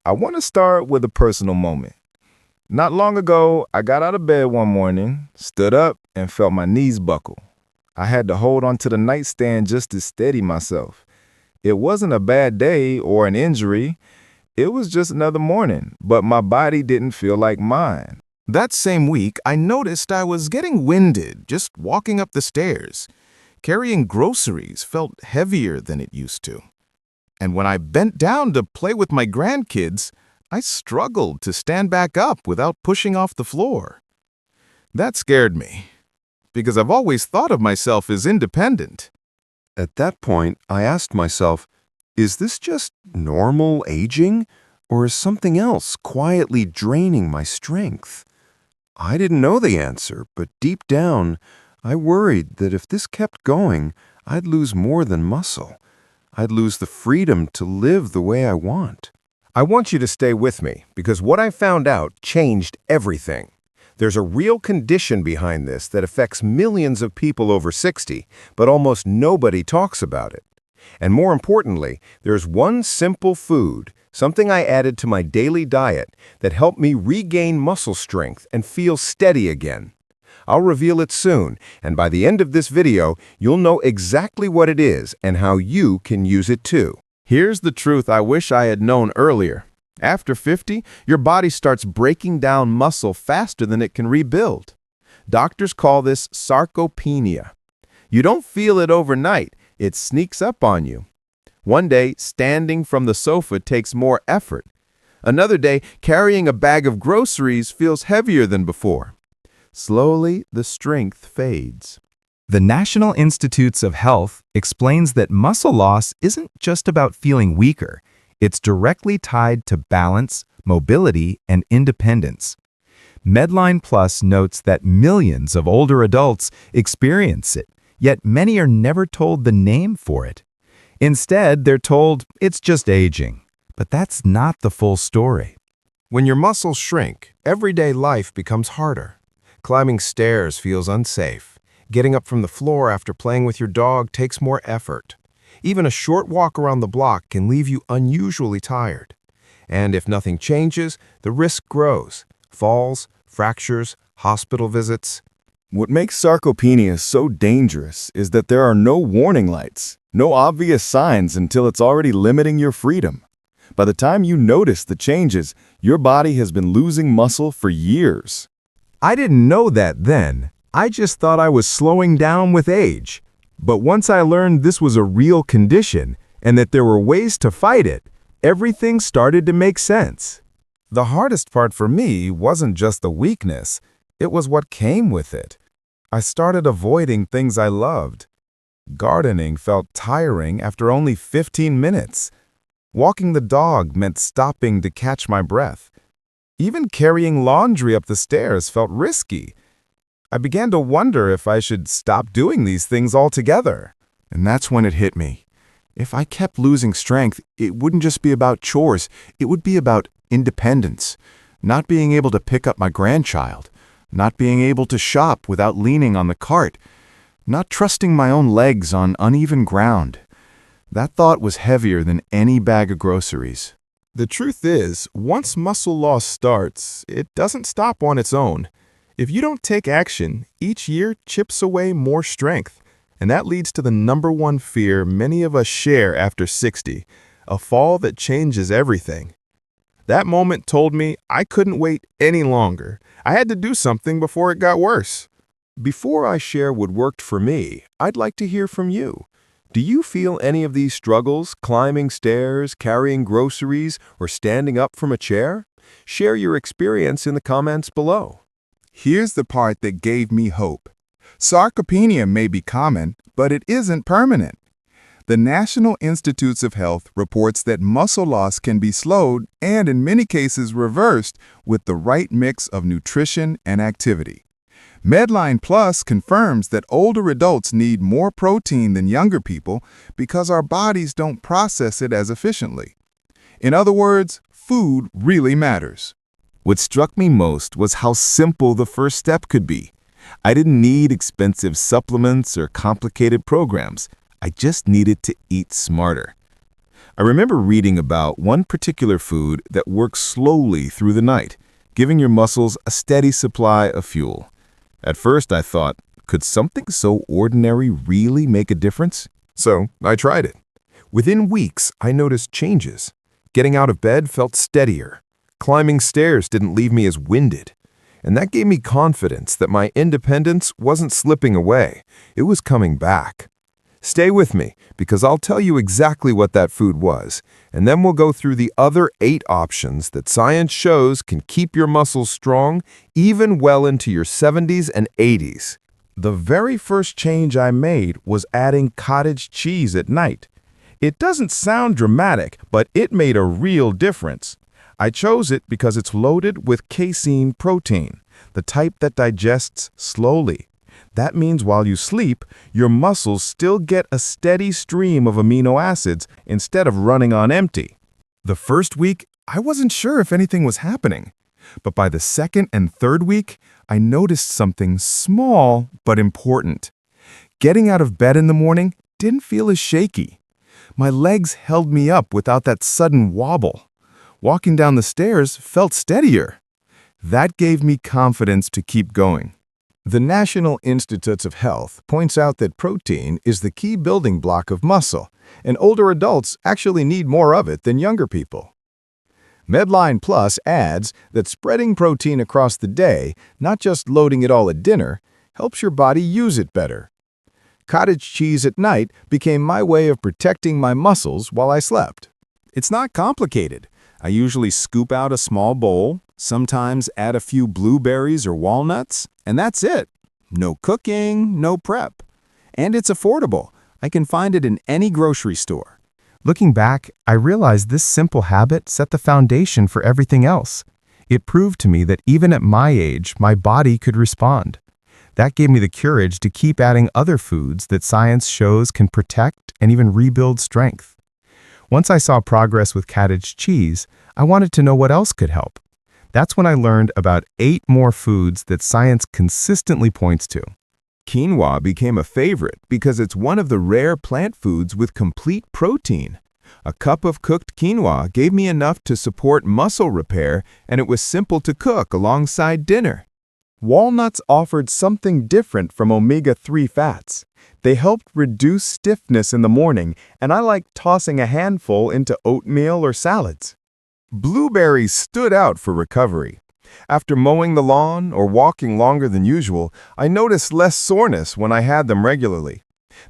I want to start with a personal moment. Not long ago, I got out of bed one morning, stood up, and felt my knees buckle. I had to hold onto the nightstand just to steady myself. It wasn't a bad day or an injury. It was just another morning, but my body didn't feel like mine. That same week, I noticed I was getting winded just walking up the stairs. Carrying groceries felt heavier than it used to. And when I bent down to play with my grandkids, I struggled to stand back up without pushing off the floor. That scared me, because I've always thought of myself as independent. At that point, I asked myself, is this just normal aging, or is something else quietly draining my strength? I didn't know the answer, but deep down, I worried that if this kept going, I'd lose more than muscle. I'd lose the freedom to live the way I want. I want you to stay with me because what I found out changed everything. There's a real condition behind this that affects millions of people over 60, but almost nobody talks about it. And more importantly, there's one simple food, something I added to my daily diet that helped me regain muscle strength and feel steady again. I'll reveal it soon, and by the end of this video, you'll know exactly what it is and how you can use it too. Here's the truth I wish I had known earlier. After 50, your body starts breaking down muscle faster than it can rebuild. Doctors call this sarcopenia. You don't feel it overnight. It sneaks up on you. One day, standing from the sofa takes more effort. Another day, carrying a bag of groceries feels heavier than before. Slowly, the strength fades. The National Institutes of Health explains that muscle loss isn't just about feeling weaker. It's directly tied to balance, mobility, and independence. MedlinePlus notes that millions of older adults experience it, yet many are never told the name for it. Instead, they're told it's just aging. But that's not the full story. When your muscles shrink, everyday life becomes harder. Climbing stairs feels unsafe. Getting up from the floor after playing with your dog takes more effort. Even a short walk around the block can leave you unusually tired. And if nothing changes, the risk grows. Falls, fractures, hospital visits. What makes sarcopenia so dangerous is that there are no warning lights, no obvious signs until it's already limiting your freedom. By the time you notice the changes, your body has been losing muscle for years. I didn't know that then. I just thought I was slowing down with age. But once I learned this was a real condition and that there were ways to fight it, everything started to make sense. The hardest part for me wasn't just the weakness, it was what came with it. I started avoiding things I loved. Gardening felt tiring after only 15 minutes. Walking the dog meant stopping to catch my breath. Even carrying laundry up the stairs felt risky. I began to wonder if I should stop doing these things altogether. And that's when it hit me. If I kept losing strength, it wouldn't just be about chores, it would be about independence. Not being able to pick up my grandchild, not being able to shop without leaning on the cart, not trusting my own legs on uneven ground. That thought was heavier than any bag of groceries. The truth is, once muscle loss starts, it doesn't stop on its own. If you don't take action, each year chips away more strength. And that leads to the #1 fear many of us share after 60, a fall that changes everything. That moment told me I couldn't wait any longer. I had to do something before it got worse. Before I share what worked for me, I'd like to hear from you. Do you feel any of these struggles, climbing stairs, carrying groceries, or standing up from a chair? Share your experience in the comments below. Here's the part that gave me hope. Sarcopenia may be common, but it isn't permanent. The National Institutes of Health reports that muscle loss can be slowed and in many cases reversed with the right mix of nutrition and activity. MedlinePlus confirms that older adults need more protein than younger people because our bodies don't process it as efficiently. In other words, food really matters. What struck me most was how simple the first step could be. I didn't need expensive supplements or complicated programs. I just needed to eat smarter. I remember reading about one particular food that works slowly through the night, giving your muscles a steady supply of fuel. At first I thought, could something so ordinary really make a difference? So I tried it. Within weeks, I noticed changes. Getting out of bed felt steadier. Climbing stairs didn't leave me as winded. And that gave me confidence that my independence wasn't slipping away. It was coming back. Stay with me, because I'll tell you exactly what that food was, and then we'll go through the other 8 options that science shows can keep your muscles strong even well into your 70s and 80s. The very first change I made was adding cottage cheese at night. It doesn't sound dramatic, but it made a real difference. I chose it because it's loaded with casein protein, the type that digests slowly. That means while you sleep, your muscles still get a steady stream of amino acids instead of running on empty. The first week, I wasn't sure if anything was happening. But by the second and third week, I noticed something small but important. Getting out of bed in the morning didn't feel as shaky. My legs held me up without that sudden wobble. Walking down the stairs felt steadier. That gave me confidence to keep going. The National Institutes of Health points out that protein is the key building block of muscle, and older adults actually need more of it than younger people. MedlinePlus adds that spreading protein across the day, not just loading it all at dinner, helps your body use it better. Cottage cheese at night became my way of protecting my muscles while I slept. It's not complicated. I usually scoop out a small bowl, sometimes add a few blueberries or walnuts, and that's it. No cooking, no prep. And it's affordable. I can find it in any grocery store. Looking back, I realized this simple habit set the foundation for everything else. It proved to me that even at my age, my body could respond. That gave me the courage to keep adding other foods that science shows can protect and even rebuild strength. Once I saw progress with cottage cheese, I wanted to know what else could help. That's when I learned about 8 more foods that science consistently points to. Quinoa became a favorite because it's one of the rare plant foods with complete protein. A cup of cooked quinoa gave me enough to support muscle repair, and it was simple to cook alongside dinner. Walnuts offered something different from omega-3 fats. They helped reduce stiffness in the morning, and I liked tossing a handful into oatmeal or salads. Blueberries stood out for recovery. After mowing the lawn or walking longer than usual, I noticed less soreness when I had them regularly.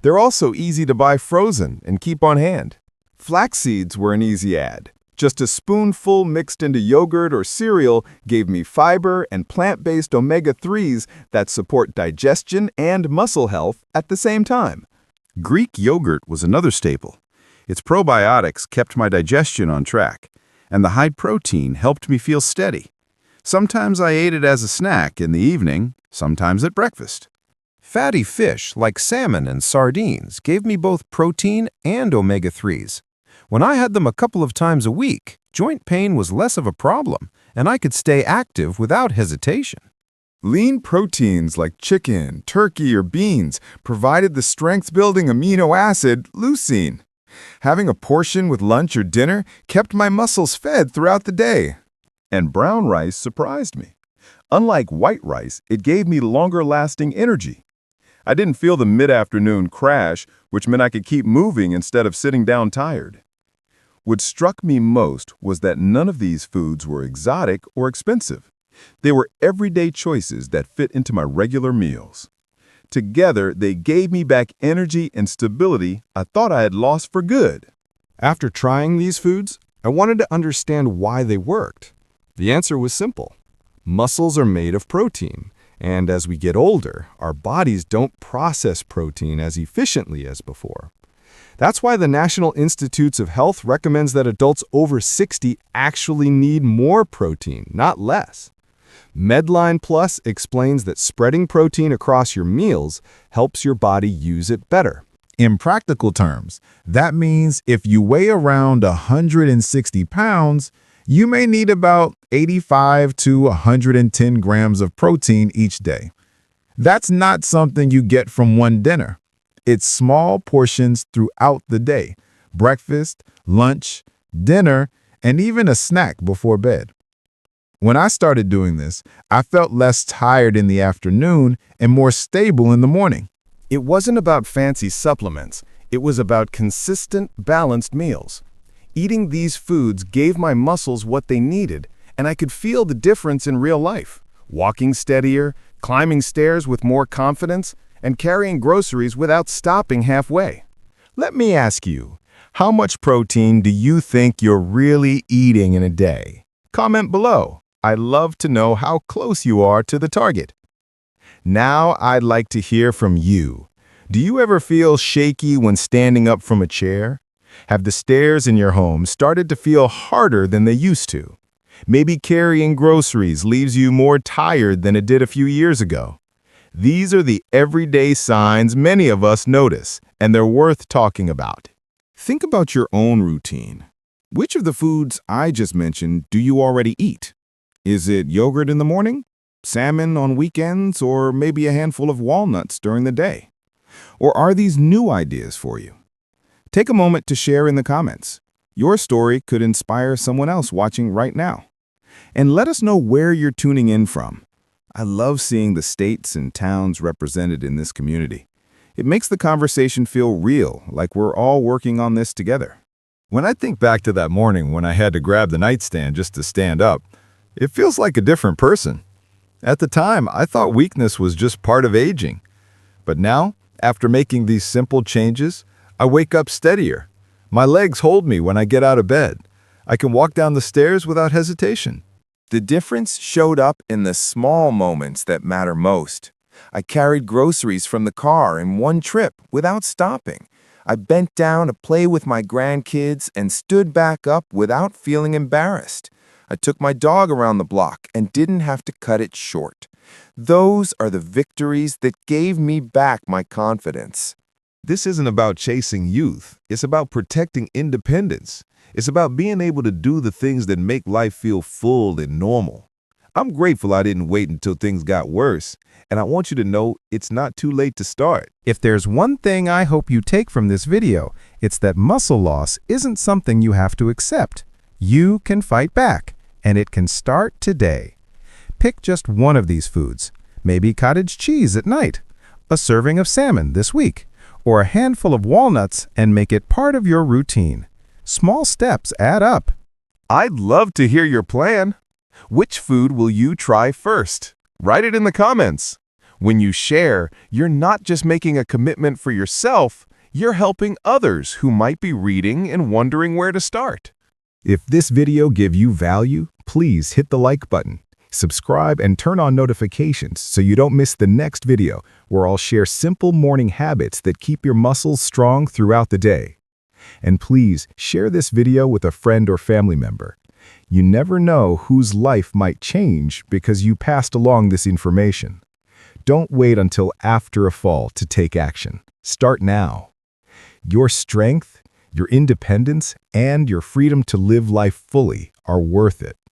They're also easy to buy frozen and keep on hand. Flax seeds were an easy add. Just a spoonful mixed into yogurt or cereal gave me fiber and plant-based omega-3s that support digestion and muscle health at the same time. Greek yogurt was another staple. Its probiotics kept my digestion on track, and the high protein helped me feel steady. Sometimes I ate it as a snack in the evening, sometimes at breakfast. Fatty fish like salmon and sardines gave me both protein and omega-3s. When I had them a couple of times a week, joint pain was less of a problem, and I could stay active without hesitation. Lean proteins like chicken, turkey, or beans provided the strength-building amino acid leucine. Having a portion with lunch or dinner kept my muscles fed throughout the day. And brown rice surprised me. Unlike white rice, it gave me longer-lasting energy. I didn't feel the mid-afternoon crash, which meant I could keep moving instead of sitting down tired. What struck me most was that none of these foods were exotic or expensive. They were everyday choices that fit into my regular meals. Together, they gave me back energy and stability I thought I had lost for good. After trying these foods, I wanted to understand why they worked. The answer was simple. Muscles are made of protein, and as we get older, our bodies don't process protein as efficiently as before. That's why the National Institutes of Health recommends that adults over 60 actually need more protein, not less. MedlinePlus explains that spreading protein across your meals helps your body use it better. In practical terms, that means if you weigh around 160 pounds, you may need about 85 to 110 grams of protein each day. That's not something you get from one dinner. It's small portions throughout the day, breakfast, lunch, dinner, and even a snack before bed. When I started doing this, I felt less tired in the afternoon and more stable in the morning. It wasn't about fancy supplements. It was about consistent, balanced meals. Eating these foods gave my muscles what they needed, and I could feel the difference in real life. Walking steadier, climbing stairs with more confidence, and carrying groceries without stopping halfway. Let me ask you, how much protein do you think you're really eating in a day? Comment below. I'd love to know how close you are to the target. Now I'd like to hear from you. Do you ever feel shaky when standing up from a chair? Have the stairs in your home started to feel harder than they used to? Maybe carrying groceries leaves you more tired than it did a few years ago. These are the everyday signs many of us notice, and they're worth talking about. Think about your own routine. Which of the foods I just mentioned do you already eat? Is it yogurt in the morning, salmon on weekends, or maybe a handful of walnuts during the day? Or are these new ideas for you? Take a moment to share in the comments. Your story could inspire someone else watching right now. And let us know where you're tuning in from. I love seeing the states and towns represented in this community. It makes the conversation feel real, like we're all working on this together. When I think back to that morning when I had to grab the nightstand just to stand up, it feels like a different person. At the time, I thought weakness was just part of aging. But now, after making these simple changes, I wake up steadier. My legs hold me when I get out of bed. I can walk down the stairs without hesitation. The difference showed up in the small moments that matter most. I carried groceries from the car in one trip without stopping. I bent down to play with my grandkids and stood back up without feeling embarrassed. I took my dog around the block and didn't have to cut it short. Those are the victories that gave me back my confidence. This isn't about chasing youth. It's about protecting independence. It's about being able to do the things that make life feel full and normal. I'm grateful I didn't wait until things got worse, and I want you to know it's not too late to start. If there's one thing I hope you take from this video, it's that muscle loss isn't something you have to accept. You can fight back, and it can start today. Pick just one of these foods, maybe cottage cheese at night, a serving of salmon this week, or a handful of walnuts, and make it part of your routine. Small steps add up. I'd love to hear your plan. Which food will you try first? Write it in the comments. When you share, you're not just making a commitment for yourself, you're helping others who might be reading and wondering where to start. If this video gave you value, please hit the like button. Subscribe and turn on notifications so you don't miss the next video where I'll share simple morning habits that keep your muscles strong throughout the day. And please share this video with a friend or family member. You never know whose life might change because you passed along this information. Don't wait until after a fall to take action. Start now. Your strength, your independence, and your freedom to live life fully are worth it.